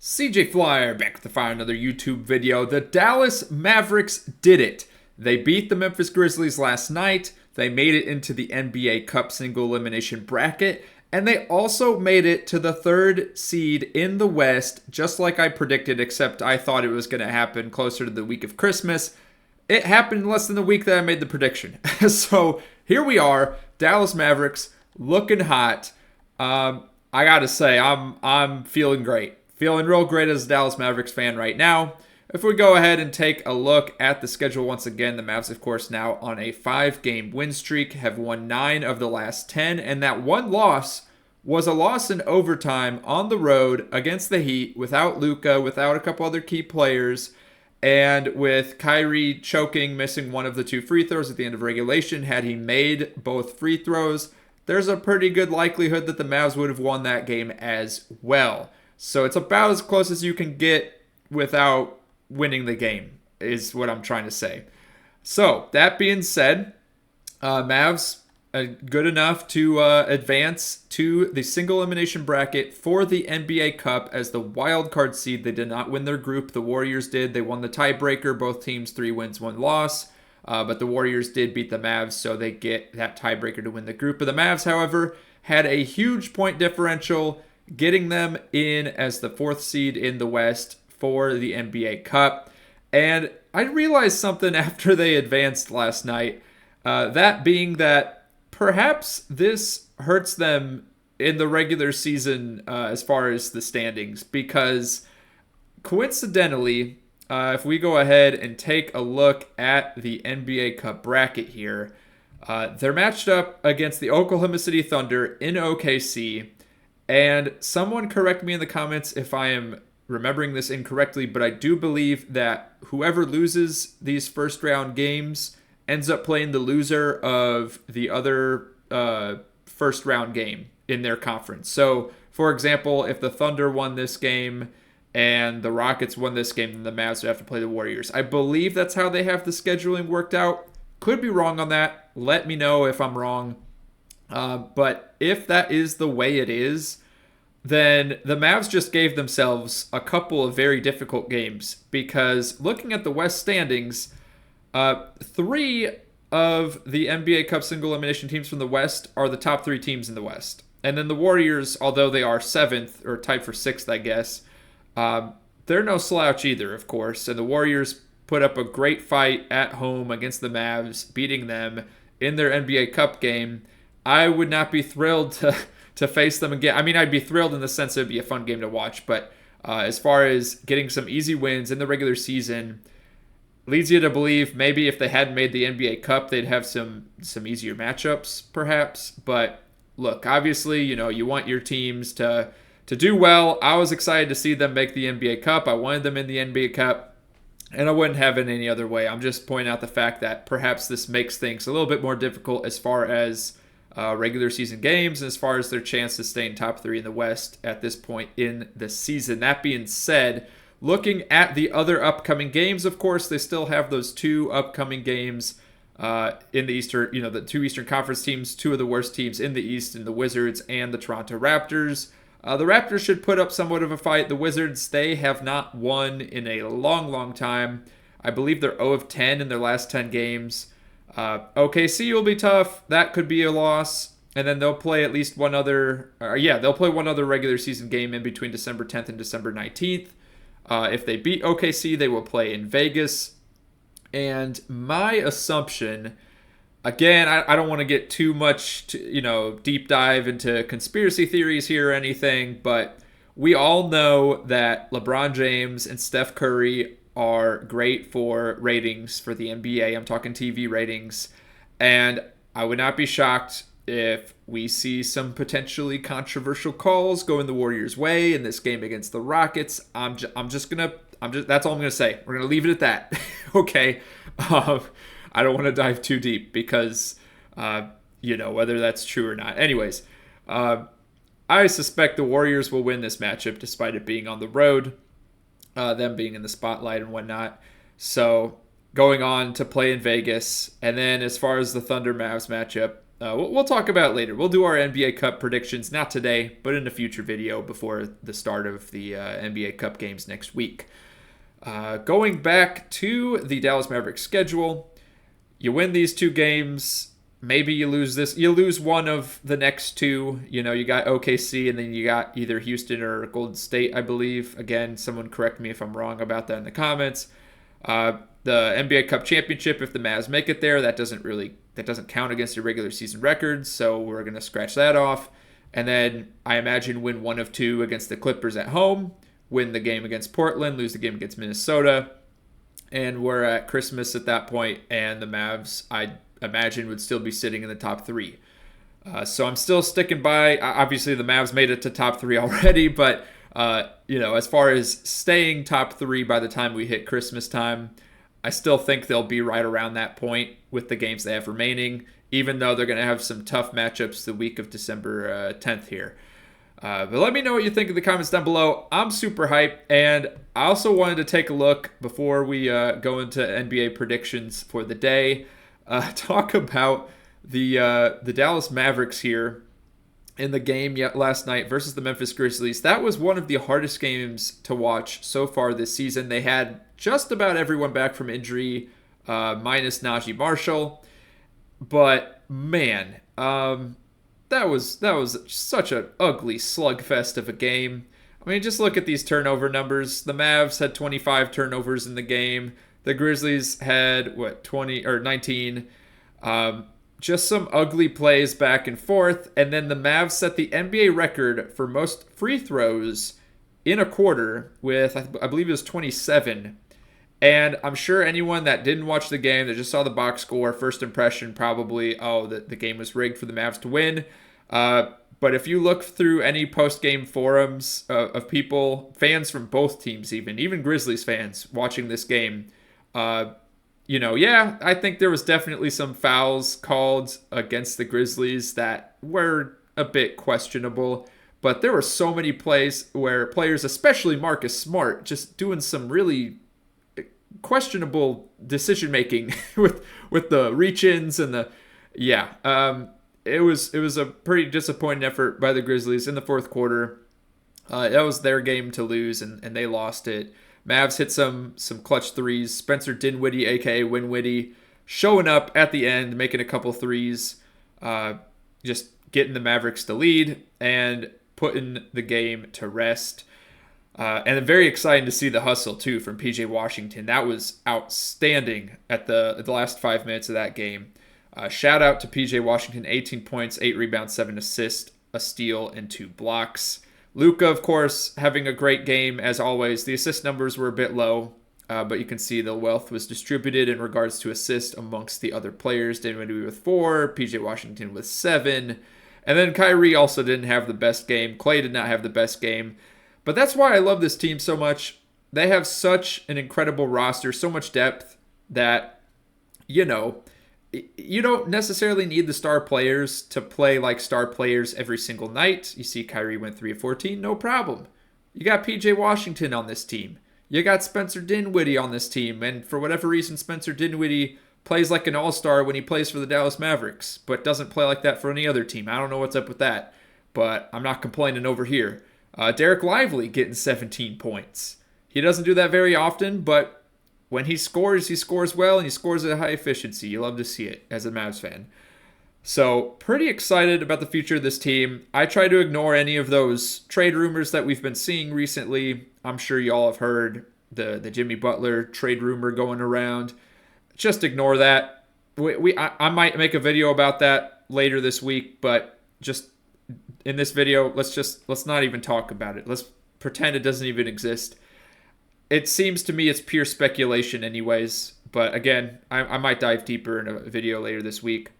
CJ Flyer back to fire another YouTube video. The Dallas Mavericks did it. They beat the Memphis Grizzlies last night. They made it into the NBA Cup single elimination bracket. And they also made it to the third seed in the West, just like I predicted, except I thought it was going to happen closer to the week of Christmas. It happened less than the week that I made the prediction. So here we are, Dallas Mavericks looking hot. I gotta say, I'm feeling great. Feeling real great as a Dallas Mavericks fan right now. If we go ahead and take a look at the schedule once again, the Mavs, of course, now on a 5-game win streak, have won 9 of the last 10, and that one loss was a loss in overtime on the road against the Heat without Luka, without a couple other key players, and with Kyrie choking, missing one of the 2 free throws at the end of regulation. Had he made both free throws, there's a pretty good likelihood that the Mavs would have won that game as well. So it's about as close as you can get without winning the game, is what I'm trying to say. So that being said, Mavs good enough to advance to the single elimination bracket for the NBA Cup as the wild card seed. They did not win their group. The Warriors did. They won the tiebreaker. Both teams 3 wins, 1 loss. But the Warriors did beat the Mavs, so they get that tiebreaker to win the group. But the Mavs, however, had a huge point differential, getting them in as the 4th seed in the West for the NBA Cup. And I realized something after they advanced last night, that being that perhaps this hurts them in the regular season as far as the standings, because coincidentally, if we go ahead and take a look at the NBA Cup bracket here, they're matched up against the Oklahoma City Thunder in OKC. And someone correct me in the comments if I am remembering this incorrectly, but I do believe that whoever loses these first round games ends up playing the loser of the other first round game in their conference. So, for example, if the Thunder won this game and the Rockets won this game, then the Mavs would have to play the Warriors. I believe that's how they have the scheduling worked out. Could be wrong on that. Let me know if I'm wrong. But if that is the way it is, then the Mavs just gave themselves a couple of very difficult games, because looking at the West standings, 3 of the NBA Cup single elimination teams from the West are the top 3 teams in the West. And then the Warriors, although they are 7th, or tied for 6th, I guess, they're no slouch either, of course. And the Warriors put up a great fight at home against the Mavs, beating them in their NBA Cup game. I would not be thrilled to face them again. I mean, I'd be thrilled in the sense it would be a fun game to watch, but as far as getting some easy wins in the regular season, leads you to believe maybe if they hadn't made the NBA Cup, they'd have some easier matchups, perhaps. But look, obviously, you want your teams to do well. I was excited to see them make the NBA Cup. I wanted them in the NBA Cup, and I wouldn't have it any other way. I'm just pointing out the fact that perhaps this makes things a little bit more difficult as far as regular season games, and as far as their chance to stay in top 3 in the West at this point in the season. That being said, looking at the other upcoming games, of course, they still have those 2 upcoming games in the Eastern, the 2 Eastern Conference teams, 2 of the worst teams in the East, in the Wizards and the Toronto Raptors. The Raptors should put up somewhat of a fight. The Wizards, they have not won in a long, long time. I believe they're 0-10 in their last 10 games. OKC will be tough. That could be a loss. And then they'll play at least one other, they'll play one other regular season game in between December 10th and December 19th. If they beat OKC, they will play in Vegas. And my assumption, again, I don't want to get too much, deep dive into conspiracy theories here or anything, but we all know that LeBron James and Steph Curry are great for ratings for the NBA. I'm talking TV ratings. And I would not be shocked if we see some potentially controversial calls going the Warriors' way in this game against the Rockets. That's all I'm gonna say. We're gonna leave it at that. Okay. I don't want to dive too deep because, whether that's true or not. Anyways, I suspect the Warriors will win this matchup despite it being on the road, them being in the spotlight and whatnot. So going on to play in Vegas. And then as far as the Thunder Mavs matchup, we'll talk about it later. We'll do our NBA Cup predictions, not today, but in a future video before the start of the NBA Cup games next week. Going back to the Dallas Mavericks schedule, you win these 2 games. Maybe you lose this. You lose one of the next 2. You got OKC, and then you got either Houston or Golden State, I believe. Again, someone correct me if I'm wrong about that in the comments. The NBA Cup championship, if the Mavs make it there, that doesn't count against your regular season records, so we're going to scratch that off. And then I imagine win one of 2 against the Clippers at home, win the game against Portland, lose the game against Minnesota, and we're at Christmas at that point, and the Mavs, I imagine, would still be sitting in the top 3. So I'm still sticking by. Obviously, the Mavs made it to top 3 already, but as far as staying top 3 by the time we hit Christmas time, I still think they'll be right around that point with the games they have remaining, even though they're going to have some tough matchups the week of December 10th here. But let me know what you think in the comments down below. I'm super hyped, and I also wanted to take a look before we go into NBA predictions for the day. Talk about the Dallas Mavericks here in the game last night versus the Memphis Grizzlies. That was one of the hardest games to watch so far this season. They had just about everyone back from injury, minus Najee Marshall. But man, that was such an ugly slugfest of a game. I mean, just look at these turnover numbers. The Mavs had 25 turnovers in the game. The Grizzlies had 20 or 19. Just some ugly plays back and forth. And then the Mavs set the NBA record for most free throws in a quarter with, I believe it was 27. And I'm sure anyone that didn't watch the game, that just saw the box score, first impression probably, the game was rigged for the Mavs to win. But if you look through any post-game forums of people, fans from both teams even Grizzlies fans watching this game, I think there was definitely some fouls called against the Grizzlies that were a bit questionable. But there were so many plays where players, especially Marcus Smart, just doing some really questionable decision making with the reach-ins and it was a pretty disappointing effort by the Grizzlies in the fourth quarter. That was their game to lose, and they lost it. Mavs hit some clutch threes. Spencer Dinwiddie, aka Winwiddie, showing up at the end, making a couple threes, just getting the Mavericks the lead and putting the game to rest. And very exciting to see the hustle, too, from P.J. Washington. That was outstanding at the last 5 minutes of that game. Shout out to P.J. Washington, 18 points, 8 rebounds, 7 assists, a steal, and 2 blocks. Luka, of course, having a great game, as always. The assist numbers were a bit low, but you can see the wealth was distributed in regards to assists amongst the other players. Dinwiddie with 4, P.J. Washington with 7. And then Kyrie also didn't have the best game. Klay did not have the best game. But that's why I love this team so much. They have such an incredible roster, so much depth that, you don't necessarily need the star players to play like star players every single night. You see Kyrie went 3 of 14, no problem. You got PJ Washington on this team. You got Spencer Dinwiddie on this team. And for whatever reason, Spencer Dinwiddie plays like an all-star when he plays for the Dallas Mavericks, but doesn't play like that for any other team. I don't know what's up with that, but I'm not complaining over here. Derek Lively getting 17 points. He doesn't do that very often, but when he scores well, and he scores at high efficiency. You love to see it as a Mavs fan. So, pretty excited about the future of this team. I try to ignore any of those trade rumors that we've been seeing recently. I'm sure you all have heard the Jimmy Butler trade rumor going around. Just ignore that. I might make a video about that later this week, but just in this video, let's not even talk about it. Let's pretend it doesn't even exist. It seems to me it's pure speculation anyways, but again, I might dive deeper in a video later this week.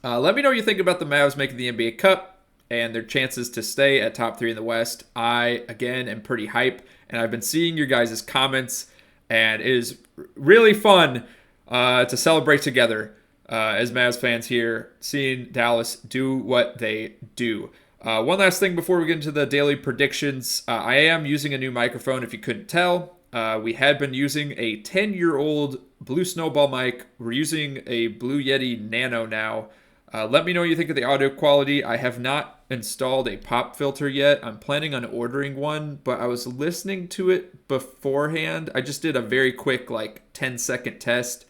Let me know what you think about the Mavs making the NBA Cup and their chances to stay at top 3 in the West. I, again, am pretty hype, and I've been seeing your guys' comments, and it is really fun to celebrate together as Mavs fans here, seeing Dallas do what they do. One last thing before we get into the daily predictions. I am using a new microphone, if you couldn't tell. We had been using a 10-year-old Blue Snowball mic. We're using a Blue Yeti Nano now. Let me know what you think of the audio quality. I have not installed a pop filter yet. I'm planning on ordering one, but I was listening to it beforehand. I just did a very quick, like 10-second test.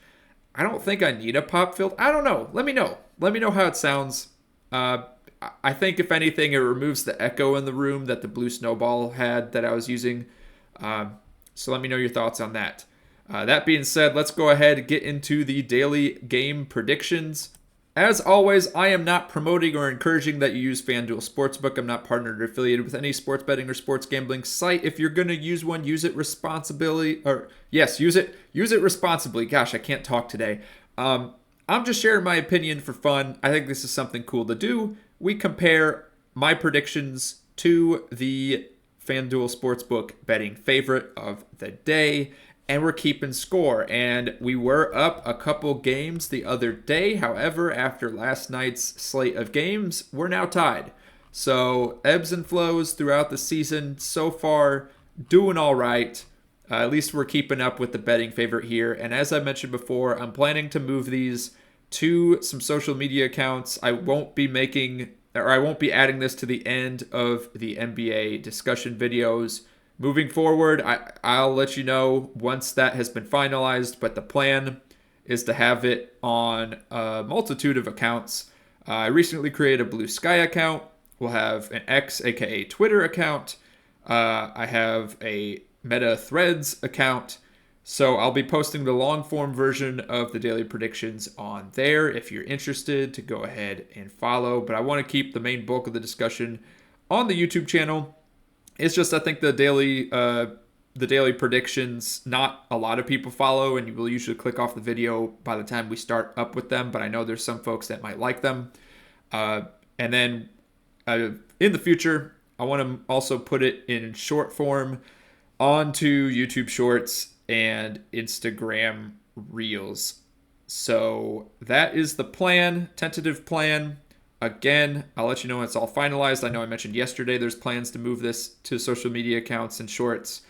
I don't think I need a pop filter. I don't know. Let me know. Let me know how it sounds. I think if anything, it removes the echo in the room that the Blue Snowball had that I was using. So let me know your thoughts on that. That being said, let's go ahead and get into the daily game predictions. As always, I am not promoting or encouraging that you use FanDuel Sportsbook. I'm not partnered or affiliated with any sports betting or sports gambling site. If you're going to use one, use it responsibly. Use it responsibly. Gosh, I can't talk today. I'm just sharing my opinion for fun. I think this is something cool to do. We compare my predictions to the FanDuel Sportsbook betting favorite of the day, and we're keeping score. And we were up a couple games the other day. However, after last night's slate of games, we're now tied. So ebbs and flows throughout the season. So far, doing all right. At least we're keeping up with the betting favorite here. And as I mentioned before, I'm planning to move these to some social media accounts. I won't be adding this to the end of the NBA discussion videos. Moving forward, I'll let you know once that has been finalized, but the plan is to have it on a multitude of accounts. I recently created a Blue Sky account. We'll have an X, aka Twitter account. I have a Meta Threads account. So I'll be posting the long form version of the daily predictions on there if you're interested to go ahead and follow. But I want to keep the main bulk of the discussion on the YouTube channel. It's just I think the daily predictions, not a lot of people follow, and you will usually click off the video by the time we start up with them. But I know there's some folks that might like them. And then in the future, I want to also put it in short form onto YouTube Shorts and Instagram Reels. So that is the plan, tentative plan. Again, I'll let you know when it's all finalized. I know I mentioned yesterday there's plans to move this to social media accounts and shorts.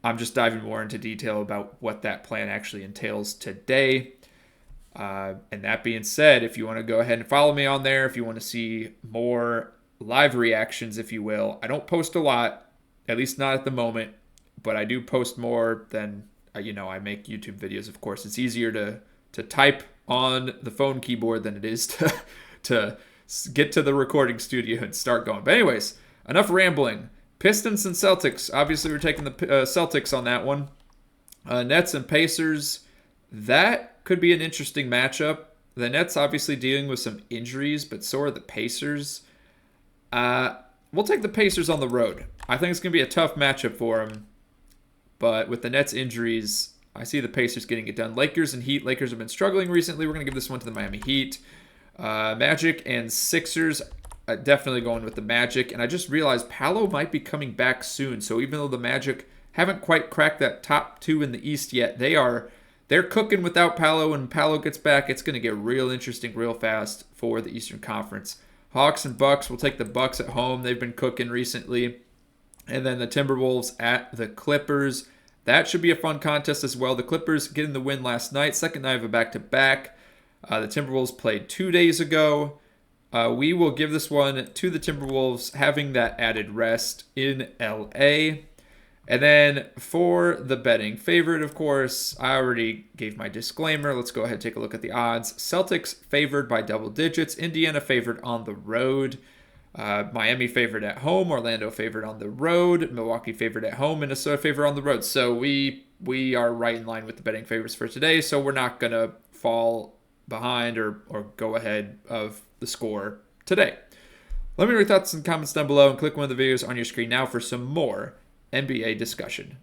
I'm just diving more into detail about what that plan actually entails today. And that being said, if you want to go ahead and follow me on there, if you want to see more live reactions, if you will, I don't post a lot, at least not at the moment, but I do post more than, I make YouTube videos, of course. It's easier to type on the phone keyboard than it is to get to the recording studio and start going. But anyways, enough rambling. Pistons and Celtics. Obviously, we're taking the Celtics on that one. Nets and Pacers. That could be an interesting matchup. The Nets obviously dealing with some injuries, but so are the Pacers. We'll take the Pacers on the road. I think it's going to be a tough matchup for them. But with the Nets injuries, I see the Pacers getting it done. Lakers and Heat. Lakers have been struggling recently. We're going to give this one to the Miami Heat. Magic and Sixers, definitely going with the Magic. And I just realized Paolo might be coming back soon. So even though the Magic haven't quite cracked that top two in the East yet, they're cooking without Paolo. When Paolo gets back, it's going to get real interesting real fast for the Eastern Conference. Hawks and Bucks, we'll take the Bucks at home. They've been cooking recently. And then the Timberwolves at the Clippers. That should be a fun contest as well. The Clippers getting the win last night. Second night of a back-to-back. The Timberwolves played 2 days ago. We will give this one to the Timberwolves, having that added rest in LA. And then for the betting favorite, of course, I already gave my disclaimer. Let's go ahead and take a look at the odds. Celtics favored by double digits. Indiana favored on the road. Miami favored at home. Orlando favored on the road. Milwaukee favored at home. Minnesota favored on the road. So we are right in line with the betting favorites for today. So we're not going to fall behind or go ahead of the score today. Let me know your thoughts and comments down below and click one of the videos on your screen now for some more NBA discussion.